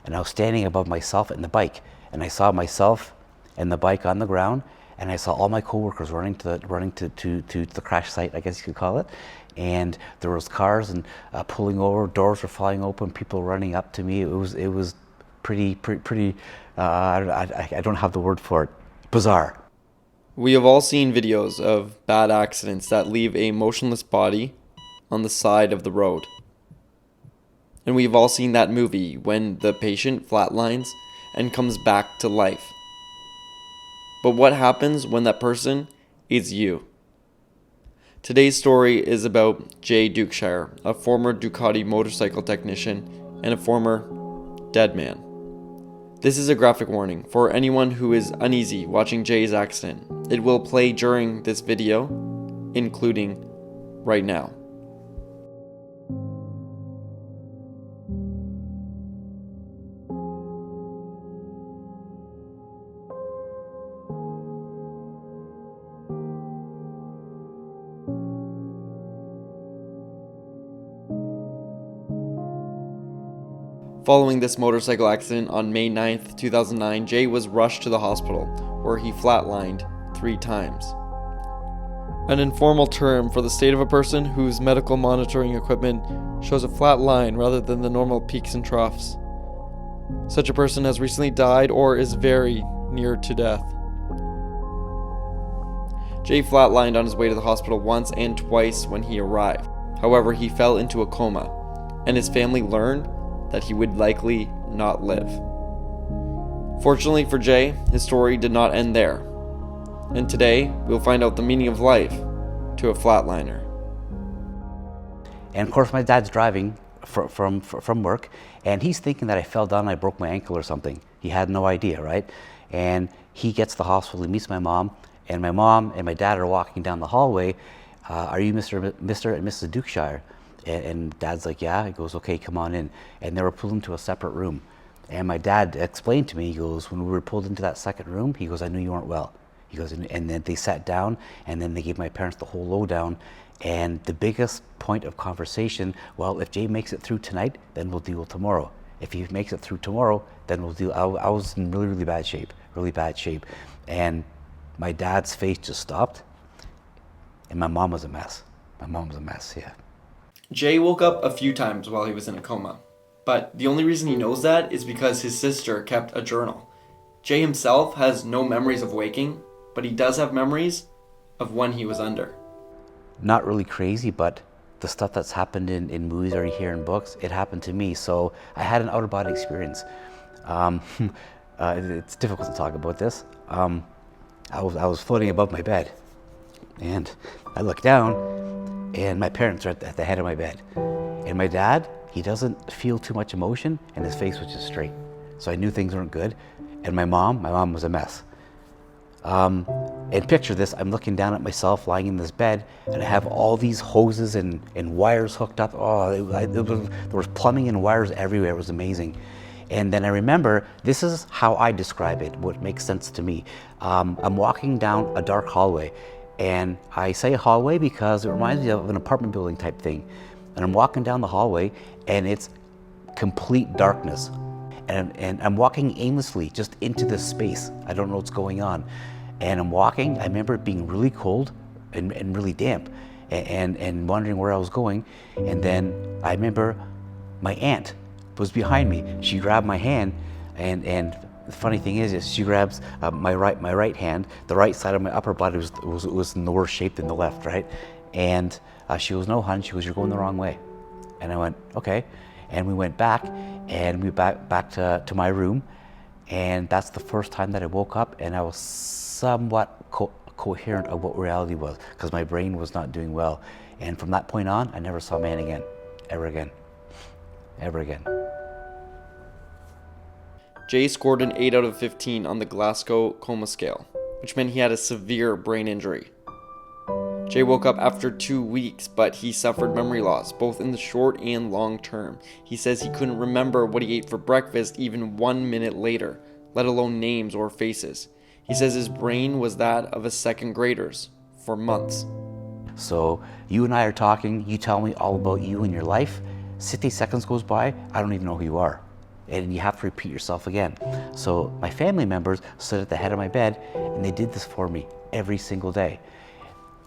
and I was standing above myself and the bike, and I saw myself and the bike on the ground, and I saw all my coworkers running to the crash site, I guess you could call it. And there was cars and pulling over, doors were flying open, people running up to me. It was pretty. I don't have the word for it. Bizarre. We have all seen videos of bad accidents that leave a motionless body on the side of the road. And we've all seen that movie when the patient flatlines and comes back to life. But what happens when that person is you? Today's story is about Jay Dukeshire, a former Ducati motorcycle technician and a former dead man. This is a graphic warning for anyone who is uneasy watching Jay's accident. It will play during this video, including right now. Following this motorcycle accident on May 9th, 2009, Jay was rushed to the hospital, where he flatlined 3 times. An informal term for the state of a person whose medical monitoring equipment shows a flat line rather than the normal peaks and troughs. Such a person has recently died or is very near to death. Jay flatlined on his way to the hospital once and twice when he arrived. However, he fell into a coma, and his family learned that he would likely not live. Fortunately for Jay, his story did not end there. And today, we'll find out the meaning of life to a flatliner. And of course, my dad's driving from work, and he's thinking that I fell down and I broke my ankle or something. He had no idea, right? And he gets to the hospital, he meets my mom and my dad are walking down the hallway. Are you Mr. and Mrs. Dukeshire? And Dad's like, yeah. He goes, okay, come on in. And they were pulled into a separate room. And my dad explained to me, he goes, when we were pulled into that second room, he goes, I knew you weren't well. He goes, and then they sat down, and then they gave my parents the whole lowdown. And the biggest point of conversation, well, if Jay makes it through tonight, then we'll deal with tomorrow. If he makes it through tomorrow, then we'll deal. I was in really bad shape. And my dad's face just stopped, and my mom was a mess. Yeah. Jay woke up a few times while he was in a coma, but the only reason he knows that is because his sister kept a journal. Jay himself has no memories of waking, but he does have memories of when he was under. Not really crazy, but the stuff that's happened in movies or you hear in books, it happened to me. So I had an out-of-body experience. It's difficult to talk about this. I was floating above my bed, and I looked down, and my parents are at the head of my bed. And my dad, he doesn't feel too much emotion, and his face was just straight. So I knew things weren't good. And my mom was a mess. And picture this, I'm looking down at myself lying in this bed, and I have all these hoses and wires hooked up. There was plumbing and wires everywhere. It was amazing. And then I remember, this is how I describe it, what makes sense to me. I'm walking down a dark hallway. And I say hallway because it reminds me of an apartment building type thing. And I'm walking down the hallway, and it's complete darkness. And I'm walking aimlessly just into this space. I don't know what's going on. And I'm walking, I remember it being really cold and really damp, and wondering where I was going. And then I remember my aunt was behind me. She grabbed my hand, and the funny thing is she grabs my right hand. The right side of my upper body was in the worse shape than the left, right? And she goes, no, hon. She goes, you're going the wrong way. And I went, okay. And we went back, and we back to my room. And that's the first time that I woke up, and I was somewhat coherent of what reality was, because my brain was not doing well. And from that point on, I never saw man again, ever again. Jay scored an 8 out of 15 on the Glasgow Coma Scale, which meant he had a severe brain injury. Jay woke up after 2 weeks, but he suffered memory loss, both in the short and long term. He says he couldn't remember what he ate for breakfast even 1 minute later, let alone names or faces. He says his brain was that of a second grader's for months. So you and I are talking, you tell me all about you and your life. 60 seconds goes by, I don't even know who you are. and you have to repeat yourself again. So my family members stood at the head of my bed, and they did this for me every single day.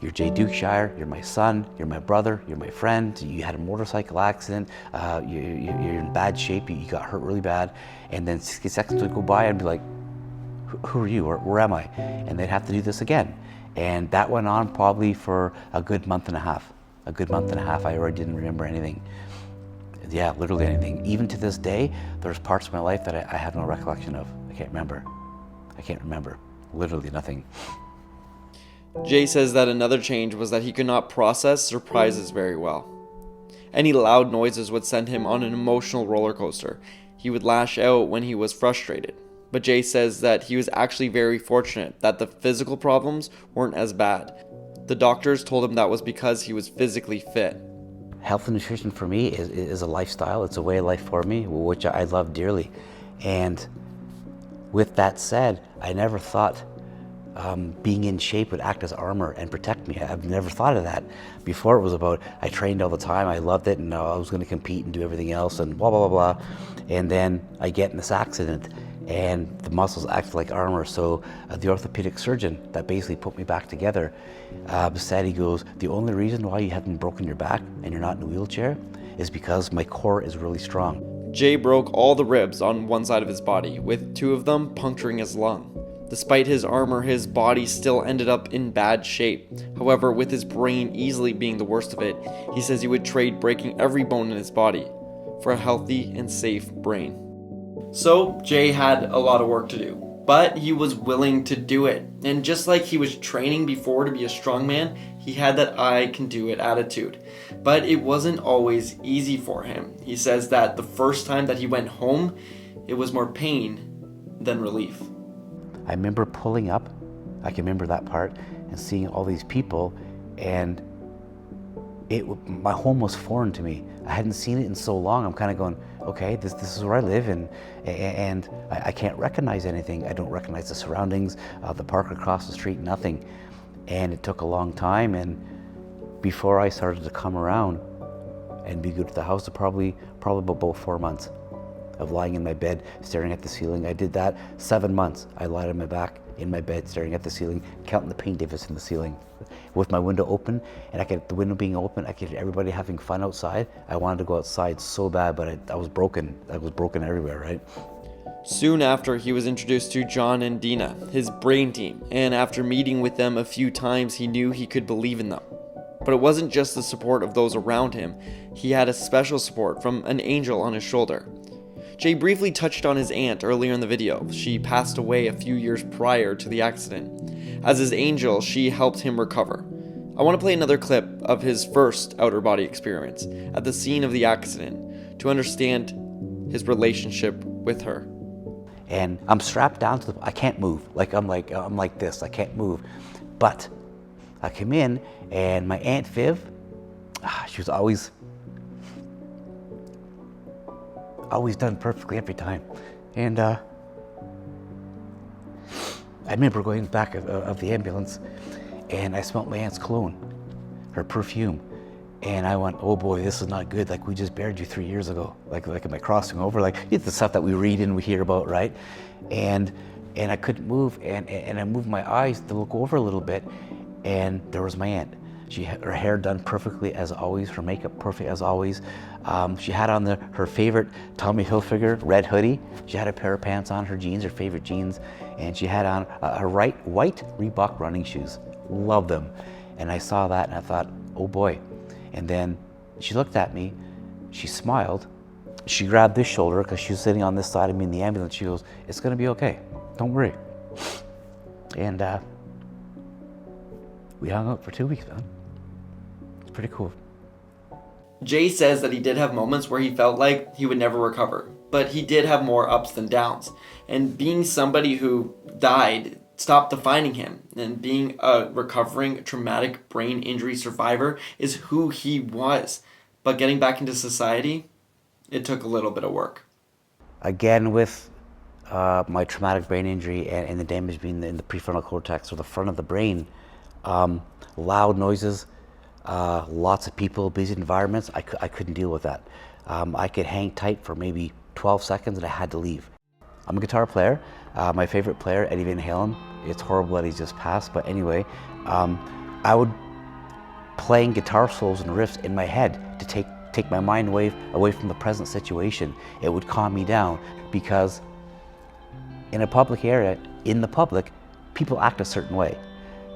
You're Jay Dukeshire, you're my son, you're my brother, you're my friend, you had a motorcycle accident, you're in bad shape, you got hurt really bad, and then 60 seconds would go by and I'd be like, who are you, or where am I? And they'd have to do this again. And that went on probably for a good month and a half. A good month and a half, I already didn't remember anything. Yeah, literally anything. Even to this day, there's parts of my life that I have no recollection of. I can't remember. Literally nothing. Jay says that another change was that he could not process surprises very well. Any loud noises would send him on an emotional roller coaster. He would lash out when he was frustrated. But Jay says that he was actually very fortunate that the physical problems weren't as bad. The doctors told him that was because he was physically fit. Health and nutrition for me is a lifestyle. It's a way of life for me, which I love dearly. And with that said, I never thought being in shape would act as armor and protect me. I've never thought of that. Before it was about, I trained all the time, I loved it, and I was going to compete and do everything else and blah, blah, blah, blah. And then I get in this accident and the muscles act like armor. So the orthopedic surgeon that basically put me back together said, he goes, the only reason why you haven't broken your back and you're not in a wheelchair is because my core is really strong. Jay broke all the ribs on one side of his body, with 2 of them puncturing his lung. Despite his armor, his body still ended up in bad shape. However, with his brain easily being the worst of it, he says he would trade breaking every bone in his body for a healthy and safe brain. So, Jay had a lot of work to do, but he was willing to do it. And just like he was training before to be a strongman, he had that I can do it attitude. But it wasn't always easy for him. He says that the first time that he went home, it was more pain than relief. I remember pulling up, I can remember that part, and seeing all these people, and my home was foreign to me. I hadn't seen it in so long. I'm kind of going, okay, this is where I live, and I can't recognize anything. I don't recognize the surroundings, the park across the street, nothing. And it took a long time, and before I started to come around and be good to the house, probably about 4 months of lying in my bed, staring at the ceiling. I did that 7 months. I lied on my back in my bed, staring at the ceiling, counting the paint divot in the ceiling. With my window open, and the window being open, I could hear everybody having fun outside. I wanted to go outside so bad, but I was broken. I was broken everywhere, right? Soon after, he was introduced to John and Dina, his brain team, and after meeting with them a few times, he knew he could believe in them. But it wasn't just the support of those around him. He had a special support from an angel on his shoulder. Jay briefly touched on his aunt earlier in the video. She passed away a few years prior to the accident. As his angel, she helped him recover. I want to play another clip of his first outer body experience at the scene of the accident to understand his relationship with her. And I'm strapped down to I can't move. I'm like this. I can't move. But I come in, and my Aunt Viv, she was always done perfectly every time. And I remember going back of the ambulance, and I smelled my aunt's cologne, her perfume. And I went, oh boy, this is not good. Like, we just buried you 3 years ago. Like am I crossing over? Like, it's the stuff that we read and we hear about, right? And I couldn't move, and I moved my eyes to look over a little bit, and there was my aunt. She had her hair done perfectly as always, her makeup perfect as always. She had on her favorite Tommy Hilfiger red hoodie. She had a pair of pants on, her jeans, her favorite jeans, and she had on her white Reebok running shoes. Love them. And I saw that and I thought, oh boy. And then she looked at me, she smiled, she grabbed this shoulder because she was sitting on this side of me in the ambulance. She goes, it's gonna be okay, don't worry. And we hung out for 2 weeks, man. It's pretty cool. Jay says that he did have moments where he felt like he would never recover, but he did have more ups than downs. And being somebody who died stopped defining him, and being a recovering traumatic brain injury survivor is who he was. But getting back into society, it took a little bit of work. Again, with my traumatic brain injury and the damage being in the prefrontal cortex or the front of the brain, loud noises, lots of people, busy environments, I couldn't deal with that. I could hang tight for maybe 12 seconds and I had to leave. I'm a guitar player. My favorite player, Eddie Van Halen. It's horrible that he's just passed, but anyway, I would playing guitar solos and riffs in my head to take my mind away from the present situation. It would calm me down, because in a public area, in the public, people act a certain way.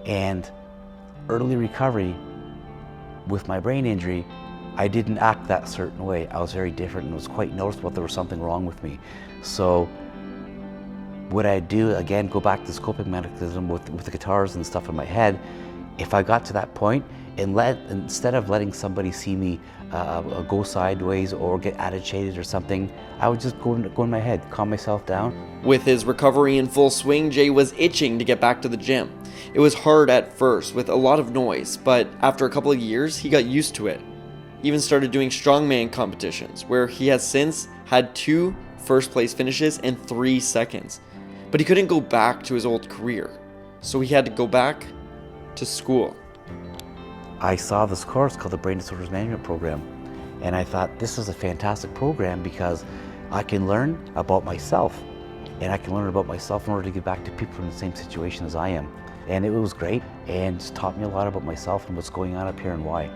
And early recovery with my brain injury, I didn't act that certain way. I was very different, and it was quite noticeable that there was something wrong with me. So what I do, again, go back to this coping mechanism with the guitars and stuff in my head. If I got to that point, and instead of letting somebody see me go sideways or get agitated or something, I would just go in my head, calm myself down. With his recovery in full swing, Jay was itching to get back to the gym. It was hard at first with a lot of noise, but after a couple of years, he got used to it. Even started doing strongman competitions, where he has since had 2 first-place finishes in 3 seconds. But he couldn't go back to his old career, so he had to go back to school. I saw this course called the Brain Disorders Management Program, and I thought this is a fantastic program because I can learn about myself, and I can learn about myself in order to get back to people in the same situation as I am. And it was great, and it's taught me a lot about myself and what's going on up here and why.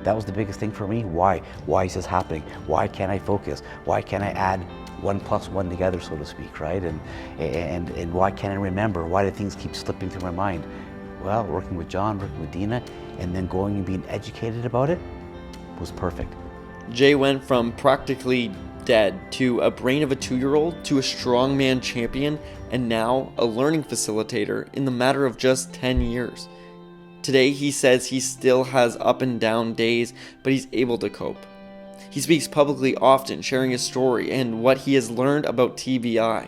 That was the biggest thing for me. Why? Why is this happening? Why can't I focus? Why can't I add 1 + 1 together, so to speak, right? And why can't I remember? Why do things keep slipping through my mind? Well, working with John, working with Dina, and then going and being educated about it was perfect. Jay went from practically dead to a brain of a 2-year-old to a strongman champion, and now a learning facilitator in the matter of just 10 years. Today, he says he still has up and down days, but he's able to cope. He speaks publicly often, sharing his story and what he has learned about TBI,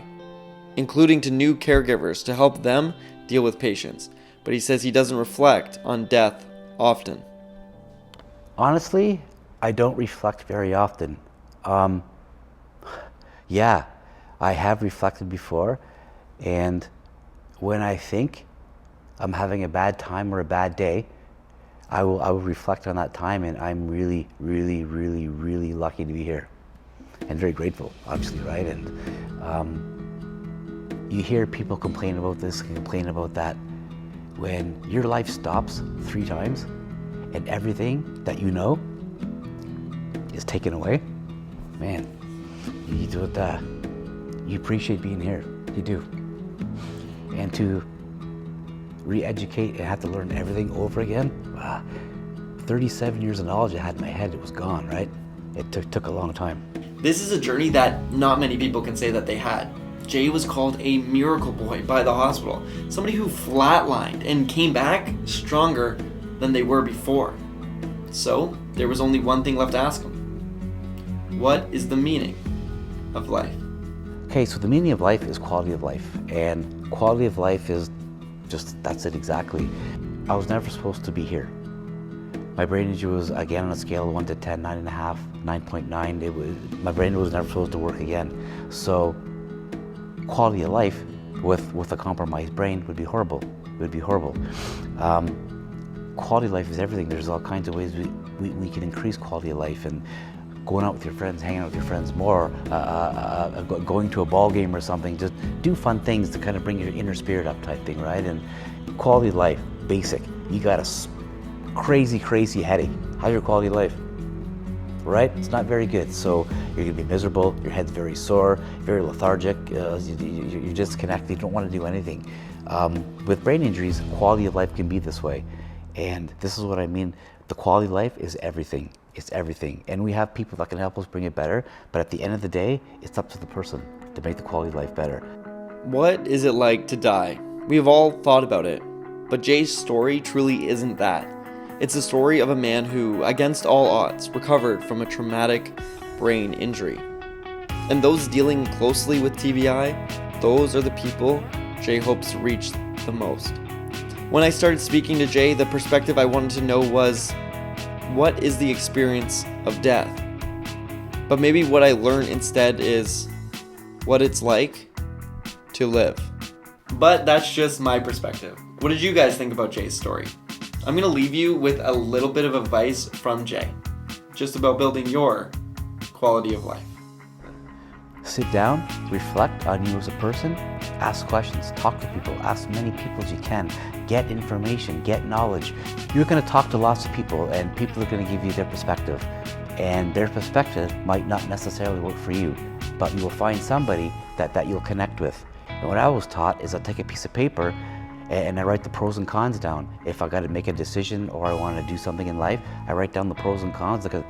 including to new caregivers to help them deal with patients. But he says he doesn't reflect on death often. Honestly, I don't reflect very often. Yeah, I have reflected before, and when I think I'm having a bad time or a bad day, I will reflect on that time, and I'm really, really, really, really lucky to be here, and very grateful, obviously, right? And you hear people complain about this and complain about that. When your life stops 3 times, and everything that you know is taken away, man, you do it. You appreciate being here. You do. And to re-educate and have to learn everything over again, 37 years of knowledge I had in my head, it was gone, right? It took a long time. This is a journey that not many people can say that they had. Jay was called a miracle boy by the hospital, somebody who flatlined and came back stronger than they were before. So there was only one thing left to ask him. What is the meaning of life? Okay, so the meaning of life is quality of life, and quality of life is just, that's it exactly. I was never supposed to be here. My brain injury was, again, on a scale of 1 to 10, 9.5, 9.9. My brain was never supposed to work again. So quality of life with a compromised brain would be horrible. It would be horrible. Quality of life is everything. There's all kinds of ways we can increase quality of life, and going out with your friends, hanging out with your friends more, going to a ball game or something. Just do fun things to kind of bring your inner spirit up type thing, right? And quality of life, basic. You got a crazy headache. How's your quality of life? Right? It's not very good. So you're gonna be miserable, your head's very sore, very lethargic, you're disconnected, you don't want to do anything. With brain injuries, quality of life can be this way. And this is what I mean. The quality of life is everything. It's everything. And we have people that can help us bring it better, but at the end of the day, it's up to the person to make the quality of life better. What is it like to die? We've all thought about it, but Jay's story truly isn't that. It's the story of a man who, against all odds, recovered from a traumatic brain injury. And those dealing closely with TBI, those are the people Jay hopes to reach the most. When I started speaking to Jay, the perspective I wanted to know was, what is the experience of death? But maybe what I learned instead is what it's like to live. But that's just my perspective. What did you guys think about Jay's story? I'm going to leave you with a little bit of advice from Jay, just about building your quality of life. Sit down, reflect on you as a person, ask questions, talk to people, ask many people as you can, get information, get knowledge. You're going to talk to lots of people, and people are going to give you their perspective. And their perspective might not necessarily work for you, but you will find somebody that you'll connect with. And what I was taught is I take a piece of paper and I write the pros and cons down. If I got to make a decision or I want to do something in life, I write down the pros and cons. Because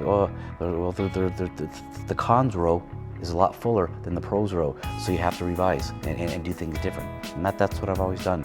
the cons row is a lot fuller than the pros row, so you have to revise and do things different. And that's what I've always done.